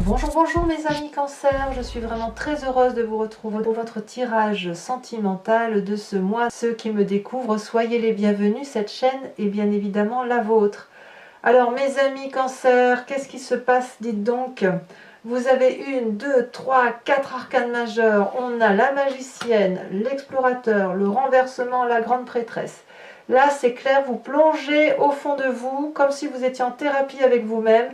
Bonjour, bonjour mes amis Cancer, je suis vraiment très heureuse de vous retrouver pour votre tirage sentimental de ce mois. Ceux qui me découvrent, soyez les bienvenus, cette chaîne est bien évidemment la vôtre. Alors mes amis Cancer, qu'est-ce qui se passe? Dites donc, vous avez une, deux, trois, quatre arcanes majeurs. On a la magicienne, l'explorateur, le renversement, la grande prêtresse. Là c'est clair, vous plongez au fond de vous, comme si vous étiez en thérapie avec vous-même.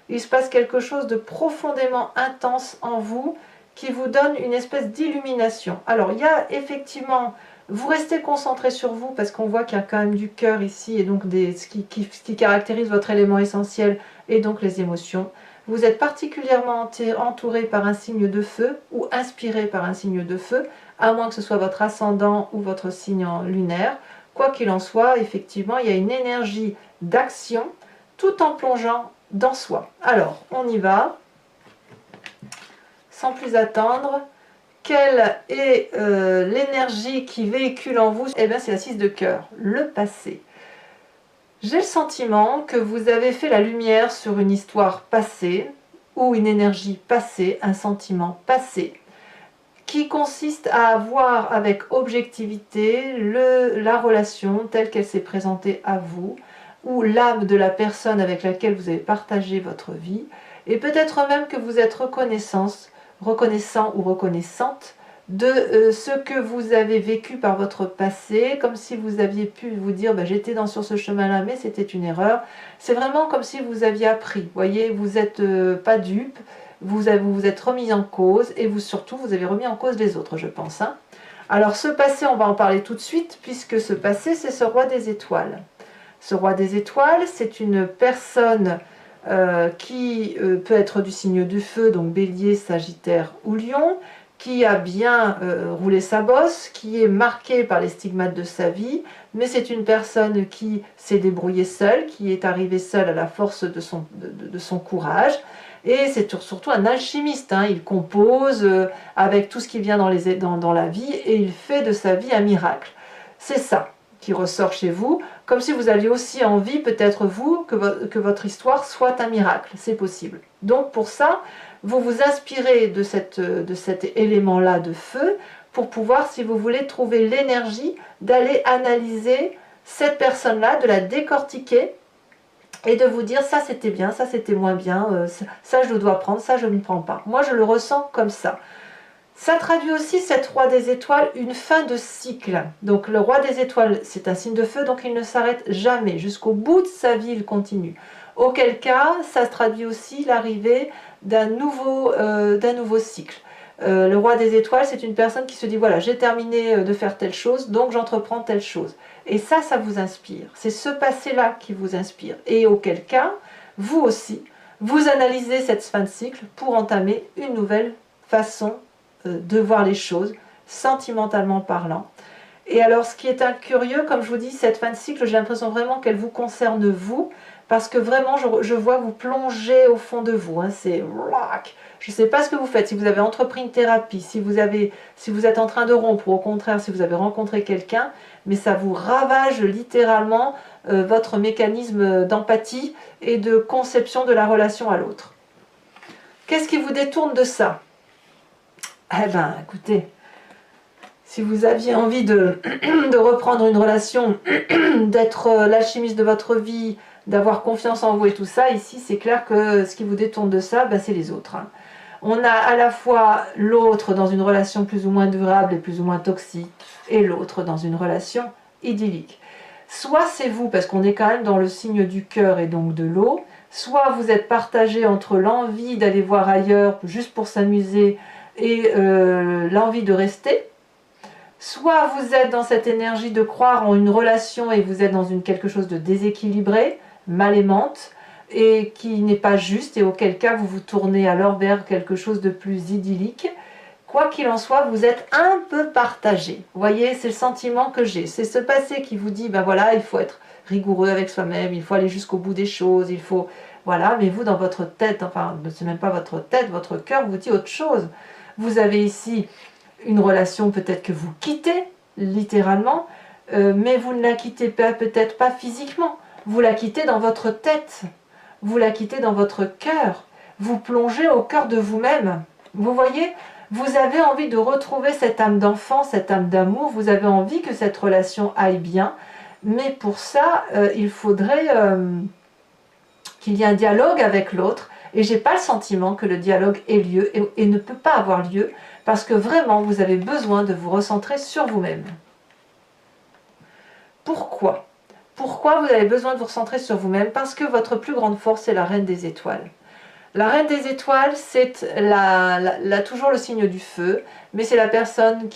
Il se passe quelque chose de profondément intense en vous qui vous donne une espèce d'illumination. Alors il y a effectivement, vous restez concentré sur vous parce qu'on voit qu'il y a quand même du cœur ici et donc ce qui caractérise votre élément essentiel et donc les émotions. Vous êtes particulièrement entouré par un signe de feu ou inspiré par un signe de feu, à moins que ce soit votre ascendant ou votre signe lunaire. Quoi qu'il en soit, effectivement, il y a une énergie d'action tout en plongeant dans soi. Alors, on y va. Sans plus attendre, quelle est l'énergie qui véhicule en vous? Eh bien, c'est la 6 de cœur, le passé. J'ai le sentiment que vous avez fait la lumière sur une histoire passée, ou une énergie passée, un sentiment passé, qui consiste à voir avec objectivité la relation telle qu'elle s'est présentée à vous, ou l'âme de la personne avec laquelle vous avez partagé votre vie, et peut-être même que vous êtes reconnaissant ou reconnaissante de ce que vous avez vécu par votre passé, comme si vous aviez pu vous dire bah, j'étais sur ce chemin-là, mais c'était une erreur. C'est vraiment comme si vous aviez appris. Vous voyez, vous n'êtes pas dupe, vous êtes remis en cause, et surtout vous avez remis en cause les autres, je pense. Hein. Alors ce passé, on va en parler tout de suite, puisque ce passé, c'est ce roi des étoiles. Ce roi des étoiles, c'est une personne qui peut être du signe du feu, donc bélier, sagittaire ou lion, qui a bien roulé sa bosse, qui est marquée par les stigmates de sa vie, mais c'est une personne qui s'est débrouillée seule, qui est arrivée seule à la force de son courage, et c'est surtout un alchimiste, hein. Il compose avec tout ce qui vient dans la vie, et il fait de sa vie un miracle. C'est ça qui ressort chez vous, comme si vous aviez aussi envie, peut-être vous, que votre histoire soit un miracle, c'est possible. Donc pour ça, vous vous inspirez de cet élément-là de feu, pour pouvoir, si vous voulez, trouver l'énergie d'aller analyser cette personne-là, de la décortiquer, et de vous dire ça c'était bien, ça c'était moins bien, ça je le dois prendre, ça je ne prends pas. Moi je le ressens comme ça. Ça traduit aussi, cette roi des étoiles, une fin de cycle. Donc le roi des étoiles, c'est un signe de feu, donc il ne s'arrête jamais. Jusqu'au bout de sa vie, il continue. Auquel cas, ça traduit aussi l'arrivée d'un nouveau cycle. Le roi des étoiles, c'est une personne qui se dit, voilà, j'ai terminé de faire telle chose, donc j'entreprends telle chose. Et ça vous inspire. C'est ce passé-là qui vous inspire. Et auquel cas, vous aussi, vous analysez cette fin de cycle pour entamer une nouvelle façon de voir les choses, sentimentalement parlant. Et alors ce qui est curieux, comme je vous dis, cette fin de cycle, j'ai l'impression vraiment qu'elle vous concerne vous, parce que vraiment je vois vous plonger au fond de vous, hein, c'est... Je ne sais pas ce que vous faites, si vous avez entrepris une thérapie, si vous êtes en train de rompre, ou au contraire si vous avez rencontré quelqu'un, mais ça vous ravage littéralement votre mécanisme d'empathie et de conception de la relation à l'autre. Qu'est-ce qui vous détourne de ça? Eh bien, écoutez, si vous aviez envie de reprendre une relation, d'être l'alchimiste de votre vie, d'avoir confiance en vous et tout ça, ici, c'est clair que ce qui vous détourne de ça, ben, c'est les autres. Hein. On a à la fois l'autre dans une relation plus ou moins durable et plus ou moins toxique, et l'autre dans une relation idyllique. Soit c'est vous, parce qu'on est quand même dans le signe du cœur et donc de l'eau, soit vous êtes partagé entre l'envie d'aller voir ailleurs, juste pour s'amuser, et l'envie de rester, soit vous êtes dans cette énergie de croire en une relation et vous êtes dans quelque chose de déséquilibré, mal aimante, et qui n'est pas juste, et auquel cas vous vous tournez alors vers quelque chose de plus idyllique. Quoi qu'il en soit, vous êtes un peu partagé. Vous voyez, c'est le sentiment que j'ai. C'est ce passé qui vous dit, ben voilà, il faut être rigoureux avec soi-même, il faut aller jusqu'au bout des choses, il faut... Voilà, mais vous, dans votre tête, enfin, c'est même pas votre tête, votre cœur vous dit autre chose. Vous avez ici une relation peut-être que vous quittez, littéralement, mais vous ne la quittez peut-être pas physiquement. Vous la quittez dans votre tête, vous la quittez dans votre cœur. vous plongez au cœur de vous-même. Vous voyez, vous avez envie de retrouver cette âme d'enfant, cette âme d'amour, vous avez envie que cette relation aille bien, mais pour ça, il faudrait qu'il y ait un dialogue avec l'autre, et j'ai pas le sentiment que le dialogue ait lieu et ne peut pas avoir lieu, parce que vraiment, vous avez besoin de vous recentrer sur vous-même. Pourquoi ? Pourquoi vous avez besoin de vous recentrer sur vous-même? Parce que votre plus grande force est la reine des étoiles. La reine des étoiles, c'est toujours le signe du feu, mais c'est la personne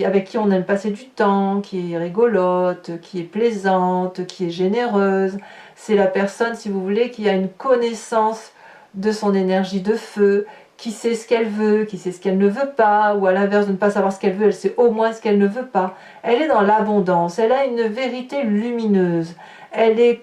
avec qui on aime passer du temps, qui est rigolote, qui est plaisante, qui est généreuse. C'est la personne, si vous voulez, qui a une connaissance de son énergie de feu, qui sait ce qu'elle veut, qui sait ce qu'elle ne veut pas, ou à l'inverse de ne pas savoir ce qu'elle veut, elle sait au moins ce qu'elle ne veut pas. Elle est dans l'abondance, elle a une vérité lumineuse, elle est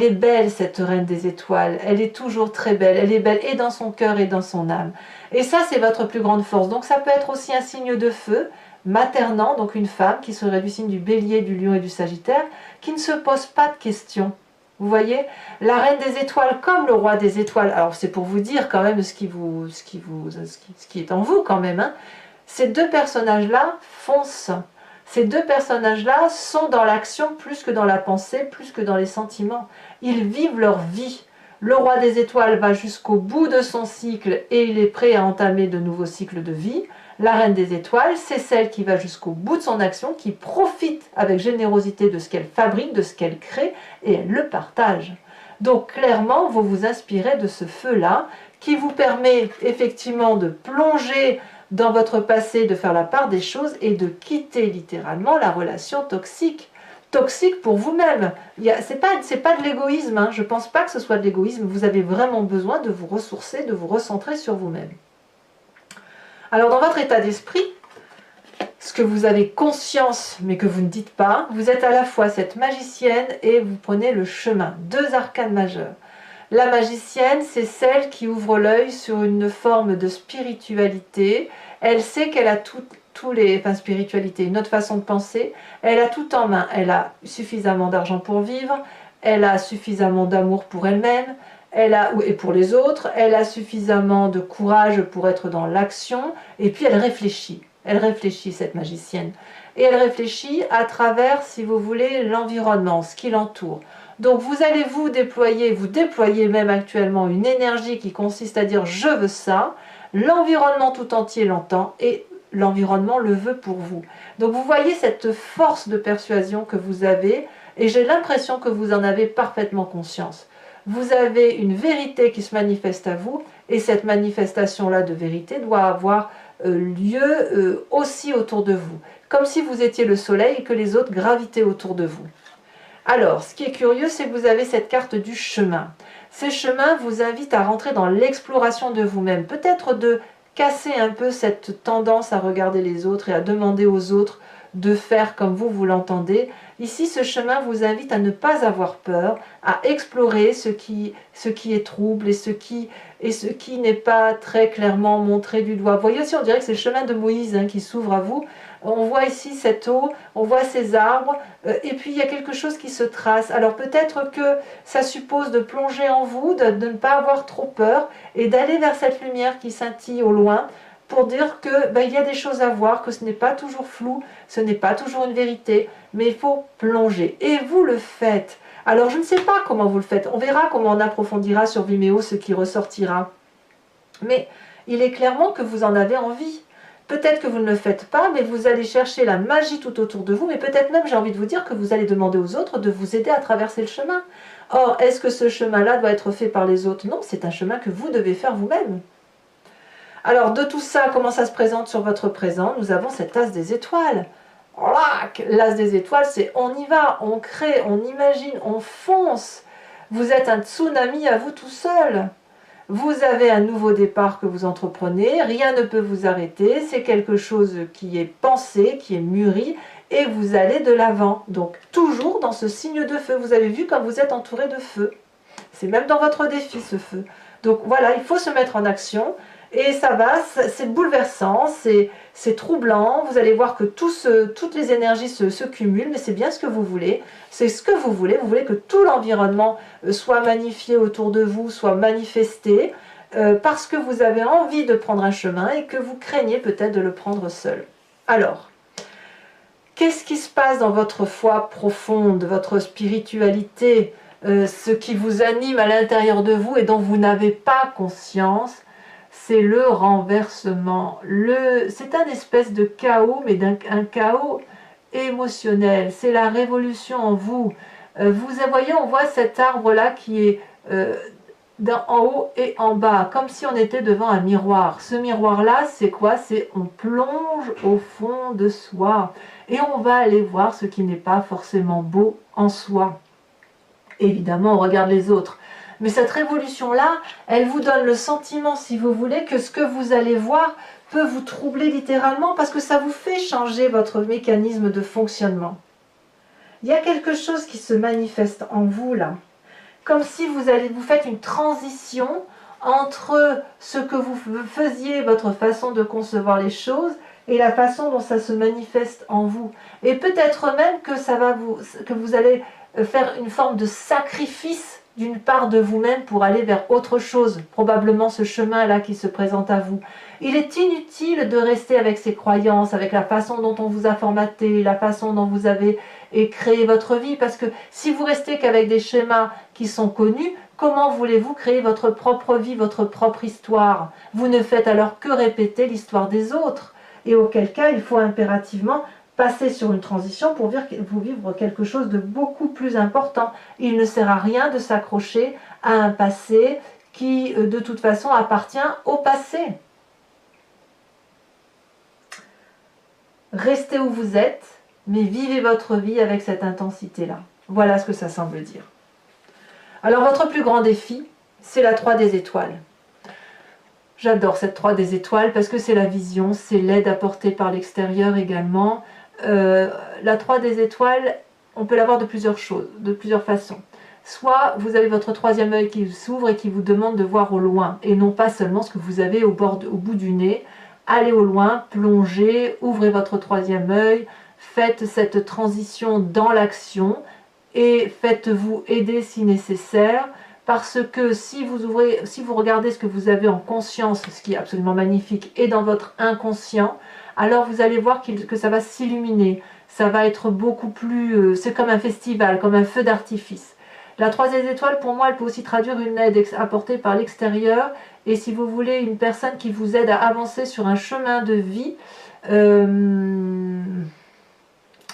belle, cette reine des étoiles, elle est toujours très belle, elle est belle et dans son cœur et dans son âme. Et ça, c'est votre plus grande force. Donc ça peut être aussi un signe de feu, maternant, donc une femme qui serait du signe du bélier, du lion et du sagittaire, qui ne se pose pas de questions. Vous voyez, la reine des étoiles comme le roi des étoiles, alors c'est pour vous dire quand même ce qui est en vous quand même, hein. Ces deux personnages-là foncent. Ces deux personnages-là sont dans l'action plus que dans la pensée, plus que dans les sentiments. Ils vivent leur vie. Le roi des étoiles va jusqu'au bout de son cycle et il est prêt à entamer de nouveaux cycles de vie. La reine des étoiles, c'est celle qui va jusqu'au bout de son action, qui profite avec générosité de ce qu'elle fabrique, de ce qu'elle crée, et elle le partage. Donc clairement, vous vous inspirez de ce feu-là, qui vous permet effectivement de plonger dans votre passé, de faire la part des choses et de quitter littéralement la relation toxique. Toxique pour vous-même. C'est pas de l'égoïsme, hein. Je ne pense pas que ce soit de l'égoïsme. Vous avez vraiment besoin de vous ressourcer, de vous recentrer sur vous-même. Alors dans votre état d'esprit, ce que vous avez conscience mais que vous ne dites pas, vous êtes à la fois cette magicienne et vous prenez le chemin. Deux arcanes majeurs. La magicienne, c'est celle qui ouvre l'œil sur une forme de spiritualité. Elle sait qu'elle a spiritualité, une autre façon de penser. Elle a tout en main. Elle a suffisamment d'argent pour vivre. Elle a suffisamment d'amour pour elle-même. Et pour les autres, elle a suffisamment de courage pour être dans l'action, et puis elle réfléchit, cette magicienne, et elle réfléchit à travers, si vous voulez, l'environnement, ce qui l'entoure. Donc vous allez vous déployez même actuellement une énergie qui consiste à dire « je veux ça », l'environnement tout entier l'entend, et l'environnement le veut pour vous. Donc vous voyez cette force de persuasion que vous avez, et j'ai l'impression que vous en avez parfaitement conscience. Vous avez une vérité qui se manifeste à vous, et cette manifestation-là de vérité doit avoir lieu aussi autour de vous, comme si vous étiez le soleil et que les autres gravitaient autour de vous. Alors, ce qui est curieux, c'est que vous avez cette carte du chemin. Ces chemins vous invitent à rentrer dans l'exploration de vous-même, peut-être de casser un peu cette tendance à regarder les autres et à demander aux autres de faire comme vous l'entendez. Ici, ce chemin vous invite à ne pas avoir peur, à explorer ce qui est trouble et ce qui n'est pas très clairement montré du doigt. Vous voyez aussi, on dirait que c'est le chemin de Moïse qui s'ouvre à vous. On voit ici cette eau, on voit ces arbres, et puis il y a quelque chose qui se trace. Alors peut-être que ça suppose de plonger en vous, de ne pas avoir trop peur, et d'aller vers cette lumière qui scintille au loin, pour dire que il y a des choses à voir, que ce n'est pas toujours flou, ce n'est pas toujours une vérité, mais il faut plonger. Et vous le faites. Alors je ne sais pas comment vous le faites, on verra comment on approfondira sur Vimeo ce qui ressortira. Mais il est clairement que vous en avez envie. Peut-être que vous ne le faites pas, mais vous allez chercher la magie tout autour de vous, mais peut-être même, j'ai envie de vous dire, que vous allez demander aux autres de vous aider à traverser le chemin. Or, est-ce que ce chemin-là doit être fait par les autres? Non, c'est un chemin que vous devez faire vous-même. Alors, de tout ça, comment ça se présente sur votre présent? Nous avons cet as des étoiles. L'as des étoiles, c'est on y va, on crée, on imagine, on fonce. Vous êtes un tsunami à vous tout seul. Vous avez un nouveau départ que vous entreprenez, rien ne peut vous arrêter, c'est quelque chose qui est pensé, qui est mûri, et vous allez de l'avant. Donc, toujours dans ce signe de feu. Vous avez vu comme vous êtes entouré de feu. C'est même dans votre défi, ce feu. Donc voilà, il faut se mettre en action. Et ça va, c'est bouleversant, c'est troublant, vous allez voir que toutes les énergies se cumulent, mais c'est bien ce que vous voulez, c'est ce que vous voulez que tout l'environnement soit magnifié autour de vous, soit manifesté, parce que vous avez envie de prendre un chemin et que vous craignez peut-être de le prendre seul. Alors, qu'est-ce qui se passe dans votre foi profonde, votre spiritualité, ce qui vous anime à l'intérieur de vous et dont vous n'avez pas conscience? C'est le renversement. C'est un espèce de chaos, mais un chaos émotionnel. C'est la révolution en vous. Vous voyez, on voit cet arbre-là qui est en haut et en bas, comme si on était devant un miroir. Ce miroir-là, c'est quoi? C'est on plonge au fond de soi et on va aller voir ce qui n'est pas forcément beau en soi. Évidemment, on regarde les autres. Mais cette révolution-là, elle vous donne le sentiment, si vous voulez, que ce que vous allez voir peut vous troubler littéralement parce que ça vous fait changer votre mécanisme de fonctionnement. Il y a quelque chose qui se manifeste en vous, là. Comme si vous faites une transition entre ce que vous faisiez, votre façon de concevoir les choses, et la façon dont ça se manifeste en vous. Et peut-être même que vous allez faire une forme de sacrifice d'une part de vous-même pour aller vers autre chose, probablement ce chemin-là qui se présente à vous. Il est inutile de rester avec ces croyances, avec la façon dont on vous a formaté, la façon dont vous avez créé votre vie, parce que si vous restez qu'avec des schémas qui sont connus, comment voulez-vous créer votre propre vie, votre propre histoire? Vous ne faites alors que répéter l'histoire des autres, et auquel cas il faut impérativement passer sur une transition pour vous vivre quelque chose de beaucoup plus important. Il ne sert à rien de s'accrocher à un passé qui, de toute façon, appartient au passé. Restez où vous êtes, mais vivez votre vie avec cette intensité-là. Voilà ce que ça semble dire. Alors, votre plus grand défi, c'est la 3 des étoiles. J'adore cette 3 des étoiles parce que c'est la vision, c'est l'aide apportée par l'extérieur également. La 3 des étoiles, on peut l'avoir de plusieurs façons. Soit vous avez votre troisième œil qui s'ouvre et qui vous demande de voir au loin, et non pas seulement ce que vous avez au bout du nez. Allez au loin, plongez, ouvrez votre troisième œil, faites cette transition dans l'action, et faites-vous aider si nécessaire, parce que si vous regardez ce que vous avez en conscience, ce qui est absolument magnifique, et dans votre inconscient, alors vous allez voir que ça va s'illuminer, ça va être beaucoup plus... c'est comme un festival, comme un feu d'artifice. La 3 des étoiles, pour moi, elle peut aussi traduire une aide apportée par l'extérieur, et si vous voulez, une personne qui vous aide à avancer sur un chemin de vie,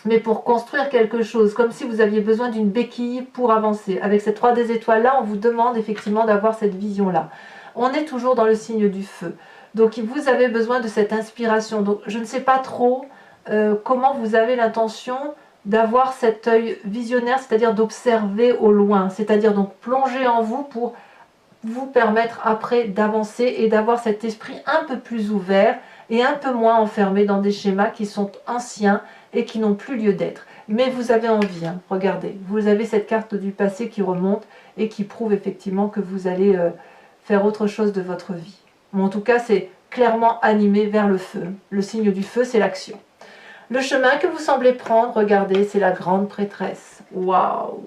mais pour construire quelque chose, comme si vous aviez besoin d'une béquille pour avancer. Avec cette 3 des étoiles-là, on vous demande effectivement d'avoir cette vision-là. On est toujours dans le signe du feu. Donc vous avez besoin de cette inspiration. Donc je ne sais pas trop comment vous avez l'intention d'avoir cet œil visionnaire, c'est-à-dire d'observer au loin, c'est-à-dire donc plonger en vous pour vous permettre après d'avancer et d'avoir cet esprit un peu plus ouvert et un peu moins enfermé dans des schémas qui sont anciens et qui n'ont plus lieu d'être. Mais vous avez envie, hein, regardez, vous avez cette carte du passé qui remonte et qui prouve effectivement que vous allez faire autre chose de votre vie. Mais en tout cas, c'est clairement animé vers le feu. Le signe du feu, c'est l'action. Le chemin que vous semblez prendre, regardez, c'est la grande prêtresse. Waouh!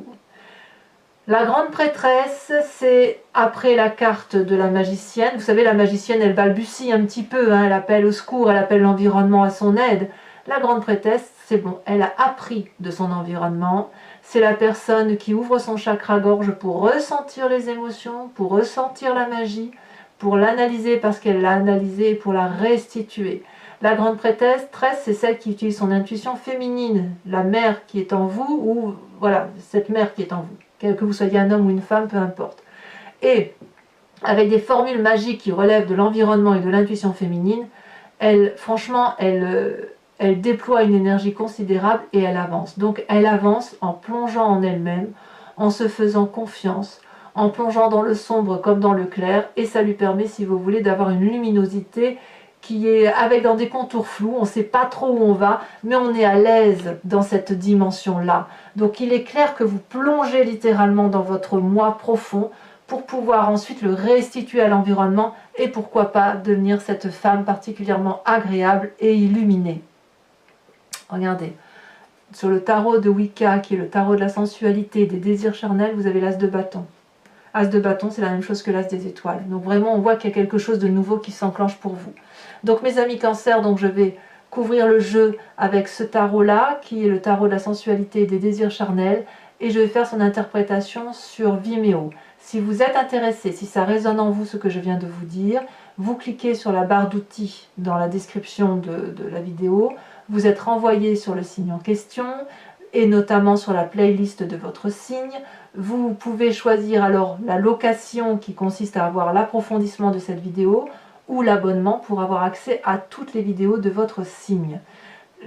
La grande prêtresse, c'est après la carte de la magicienne. Vous savez, la magicienne, elle balbutie un petit peu, hein, elle appelle au secours, elle appelle l'environnement à son aide. La grande prêtresse, c'est bon, elle a appris de son environnement. C'est la personne qui ouvre son chakra-gorge pour ressentir les émotions, pour ressentir la magie, pour l'analyser parce qu'elle l'a analysée et pour la restituer. La grande prêtresse, c'est celle qui utilise son intuition féminine, la mère qui est en vous, ou voilà, cette mère qui est en vous, que vous soyez un homme ou une femme, peu importe. Et avec des formules magiques qui relèvent de l'environnement et de l'intuition féminine, franchement, elle déploie une énergie considérable et elle avance. Donc elle avance en plongeant en elle-même, en se faisant confiance, en plongeant dans le sombre comme dans le clair, et ça lui permet, si vous voulez, d'avoir une luminosité qui est dans des contours flous, on ne sait pas trop où on va, mais on est à l'aise dans cette dimension-là. Donc il est clair que vous plongez littéralement dans votre moi profond pour pouvoir ensuite le restituer à l'environnement et pourquoi pas devenir cette femme particulièrement agréable et illuminée. Regardez, sur le tarot de Wicca, qui est le tarot de la sensualité, des désirs charnels, vous avez l'as de bâton. As de bâton, c'est la même chose que l'as des étoiles. Donc vraiment, on voit qu'il y a quelque chose de nouveau qui s'enclenche pour vous. Donc mes amis Cancer, donc je vais couvrir le jeu avec ce tarot-là, qui est le tarot de la sensualité et des désirs charnels, et je vais faire son interprétation sur Vimeo. Si vous êtes intéressé, si ça résonne en vous ce que je viens de vous dire, vous cliquez sur la barre d'outils dans la description de la vidéo, vous êtes renvoyé sur le signe en question, et notamment sur la playlist de votre signe. Vous pouvez choisir alors la location qui consiste à avoir l'approfondissement de cette vidéo, ou l'abonnement pour avoir accès à toutes les vidéos de votre signe.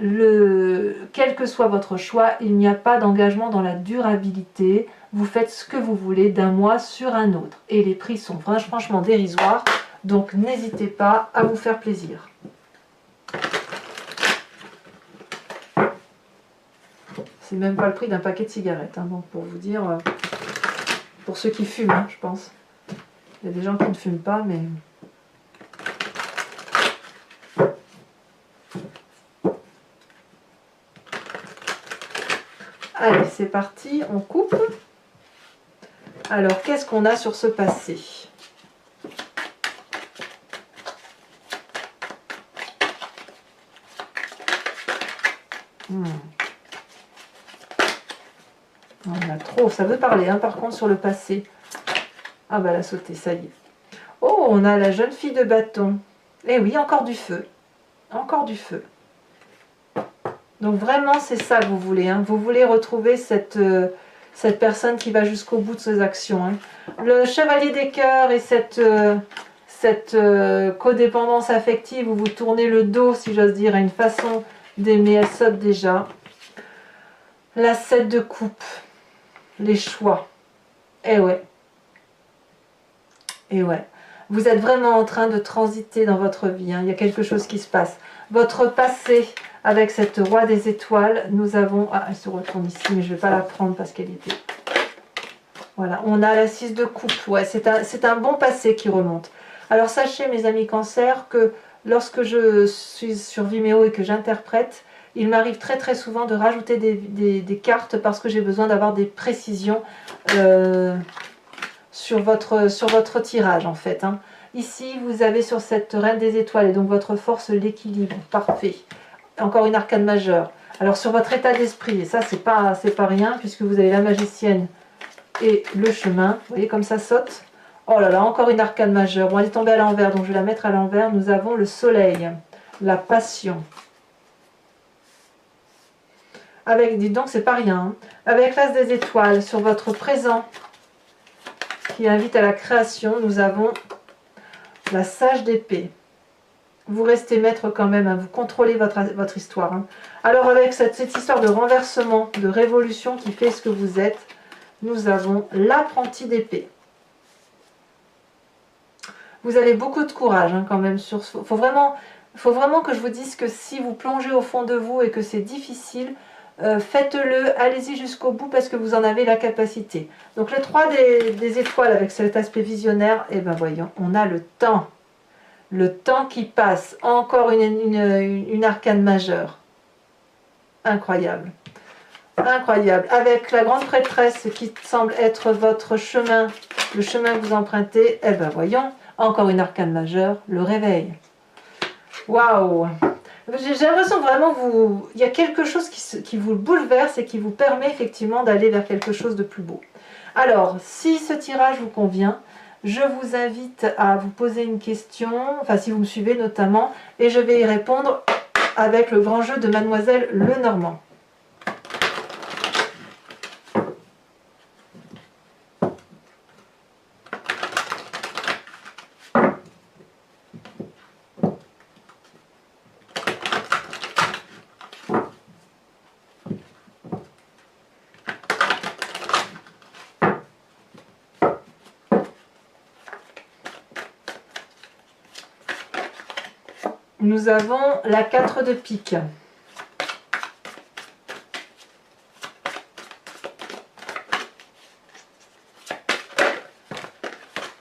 Quel que soit votre choix, il n'y a pas d'engagement dans la durabilité. Vous faites ce que vous voulez d'un mois sur un autre. Et les prix sont franchement dérisoires, donc n'hésitez pas à vous faire plaisir. C'est même pas le prix d'un paquet de cigarettes, hein, donc pour vous dire, pour ceux qui fument, hein, je pense. Il y a des gens qui ne fument pas, mais... Allez, c'est parti, on coupe. Alors, qu'est-ce qu'on a sur ce passé? On a trop, ça veut parler, hein, par contre, sur le passé. Ah bah, elle a sauté, ça y est. Oh, on a la jeune fille de bâton. Eh oui, encore du feu. Encore du feu. Donc vraiment, c'est ça que vous voulez. Hein. Vous voulez retrouver cette personne qui va jusqu'au bout de ses actions. Hein. Le chevalier des cœurs et cette codépendance affective où vous tournez le dos, si j'ose dire, à une façon d'aimer, elle saute déjà. La 7 de coupe. Les choix. Eh ouais. Eh ouais. Vous êtes vraiment en train de transiter dans votre vie. Hein. Il y a quelque chose qui se passe. Votre passé... Avec cette roi des étoiles, nous avons... Ah, elle se retourne ici, mais je ne vais pas la prendre parce qu'elle était... Voilà, on a la 6 de coupe. Ouais, c'est un bon passé qui remonte. Alors sachez, mes amis Cancer, que lorsque je suis sur Vimeo et que j'interprète, il m'arrive très souvent de rajouter des cartes parce que j'ai besoin d'avoir des précisions sur votre tirage, en fait. Hein. Ici, vous avez sur cette reine des étoiles, et donc votre force, l'équilibre. Parfait. Encore une arcane majeure. Alors sur votre état d'esprit, et ça c'est pas rien, puisque vous avez la magicienne et le chemin. Vous voyez comme ça saute. Oh là là, encore une arcane majeure. Bon, elle est tombée à l'envers, donc je vais la mettre à l'envers. Nous avons le soleil, la passion. Avec, dites donc, c'est pas rien. Hein. Avec l'as des étoiles, sur votre présent, qui invite à la création, nous avons la sage d'épée. Vous restez maître quand même, hein, vous contrôlez votre histoire. Hein. Alors avec cette histoire de renversement, de révolution qui fait ce que vous êtes, nous avons l'apprenti d'épée. Vous avez beaucoup de courage hein, quand même. Il faut vraiment que je vous dise que si vous plongez au fond de vous et que c'est difficile, faites-le, allez-y jusqu'au bout parce que vous en avez la capacité. Donc le 3 des étoiles avec cet aspect visionnaire, et ben voyons, on a le temps. Le temps qui passe, encore une arcane majeure. Incroyable. Incroyable. Avec la grande prêtresse qui semble être votre chemin, le chemin que vous empruntez, eh ben voyons, encore une arcane majeure, le réveil. Waouh! J'ai l'impression vraiment il y a quelque chose qui vous bouleverse et qui vous permet effectivement d'aller vers quelque chose de plus beau. Alors, si ce tirage vous convient, je vous invite à vous poser une question, enfin si vous me suivez notamment, et je vais y répondre avec le grand jeu de Mademoiselle Lenormand. Nous avons la 4 de pique.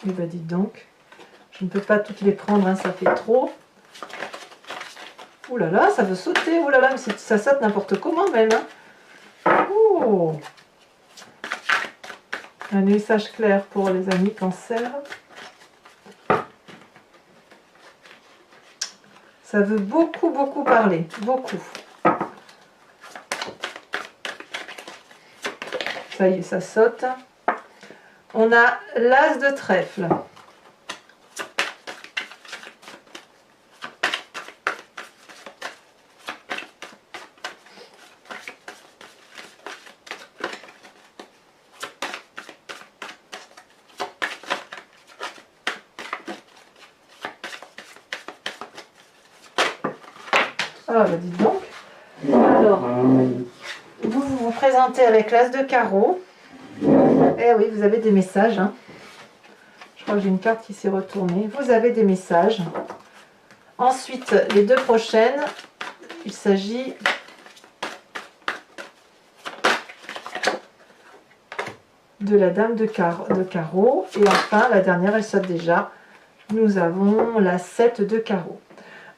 Eh ben dites donc, je ne peux pas toutes les prendre, hein, ça fait trop. Ouh là là, ça veut sauter, ouh là là, mais ça saute n'importe comment même. Hein. Oh. Un message clair pour les amis Cancer. Ça veut beaucoup, beaucoup parler, beaucoup. Ça y est, ça saute. On a l'as de trèfle. Ah bah dites donc. Alors, vous présentez avec l'as de carreau. Eh oui, vous avez des messages. Hein. Je crois que j'ai une carte qui s'est retournée. Vous avez des messages. Ensuite, les deux prochaines, il s'agit de la dame de carreau. Et enfin, la dernière, elle saute déjà. Nous avons la 7 de carreau.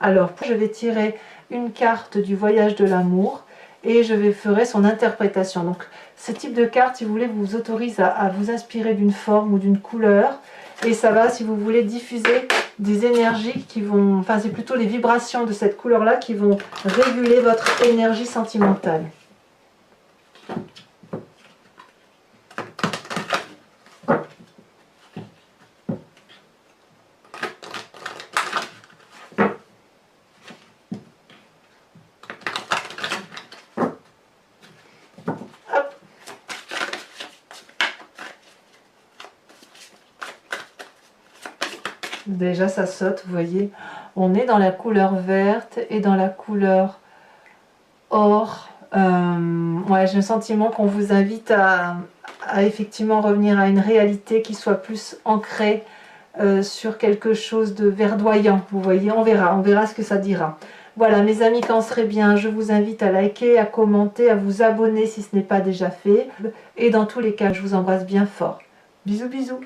Alors, je vais tirer une carte du voyage de l'amour et je ferai son interprétation. Donc, ce type de carte, si vous voulez, vous autorise à vous inspirer d'une forme ou d'une couleur. Et ça va, si vous voulez, diffuser des énergies qui vont... Enfin, c'est plutôt les vibrations de cette couleur-là qui vont réguler votre énergie sentimentale. Déjà ça saute, vous voyez, on est dans la couleur verte et dans la couleur or. Ouais, j'ai le sentiment qu'on vous invite à effectivement revenir à une réalité qui soit plus ancrée sur quelque chose de verdoyant. Vous voyez, on verra ce que ça dira. Voilà mes amis Cancer, bien, je vous invite à liker, à commenter, à vous abonner si ce n'est pas déjà fait. Et dans tous les cas, je vous embrasse bien fort. Bisous bisous.